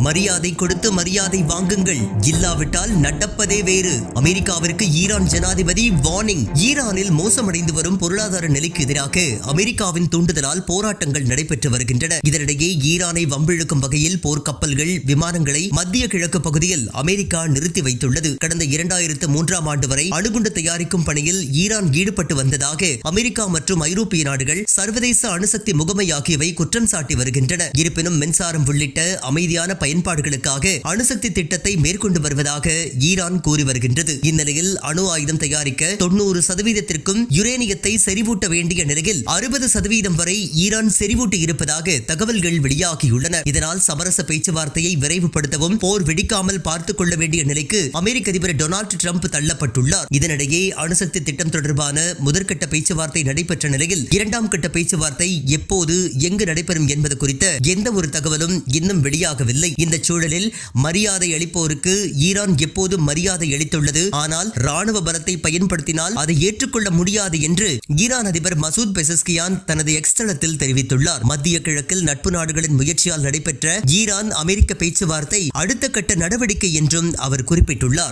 மரியாதை கொடுத்து மரியாதை வாங்குங்கள், இல்லாவிட்டால் நடப்பதே வேறு. அமெரிக்காவிற்கு ஈரான் ஜனாதிபதி வார்னிங். ஈரானில் மோசமடைந்து வரும் பொருளாதார நிலைக்கு எதிராக அமெரிக்காவின் தூண்டுதலால் போராட்டங்கள் நடைபெற்று வருகின்றன. இதனிடையே ஈரானை வம்பிழுக்கும் வகையில் போர்க்கப்பல்கள், விமானங்களை மத்திய கிழக்கு பகுதியில் அமெரிக்கா நிறுத்தி வைத்துள்ளது. கடந்த 2003ஆம் ஆண்டு வரை அணுகுண்டு தயாரிக்கும் பணியில் ஈரான் ஈடுபட்டு வந்ததாக அமெரிக்கா மற்றும் ஐரோப்பிய நாடுகள், சர்வதேச அணுசக்தி முகமை ஆகியவை குற்றம் சாட்டி வருகின்றன. இருப்பினும் மின்சாரம் உள்ளிட்ட அமைதியான பயன்பாடுகளுக்காக அணுசக்தி திட்டத்தை மேற்கொண்டு வருவதாக ஈரான் கூறி வருகின்றது. இந்நிலையில் அணு ஆயுதம் தயாரிக்க 90%க்கும் யுரேனியத்தை செறிவூட்ட வேண்டிய நிலையில் 60% வரை ஈரான் செறிவூட்டி இருப்பதாக தகவல்கள் வெளியாகியுள்ளன. இதனால் சமரச பேச்சுவார்த்தையை விரைவுபடுத்தவும் போர் வெடிக்காமல் பார்த்துக் கொள்ள வேண்டிய நிலைக்கு அமெரிக்க அதிபர் டொனால்டு டிரம்ப் தள்ளப்பட்டுள்ளார். இதனிடையே அணுசக்தி திட்டம் தொடர்பான முதற்கட்ட பேச்சுவார்த்தை நடைபெற்ற நிலையில் இரண்டாம் கட்ட பேச்சுவார்த்தை எப்போது, எங்கு நடைபெறும் என்பது குறித்த எந்த ஒரு தகவலும் இன்னும் வெளியாகவில்லை. இந்த சூழலில் மரியாதை அளிப்போருக்கு ஈரான் எப்போது மரியாதை அளித்துள்ளது. ஆனால் ராணுவ பலத்தை பயன்படுத்தினால் அதை ஏற்றுக்கொள்ள முடியாது என்று ஈரான் அதிபர் மசூத் பெசஸ்கியான் தனது எக்ஸ் தளத்தில் தெரிவித்துள்ளார். மத்திய கிழக்கில் நட்பு நாடுகளின் முயற்சியால் நடைபெற்ற ஈரான் அமெரிக்க பேச்சுவார்த்தை அடுத்த கட்ட நடவடிக்கை என்றும் அவர் குறிப்பிட்டுள்ளார்.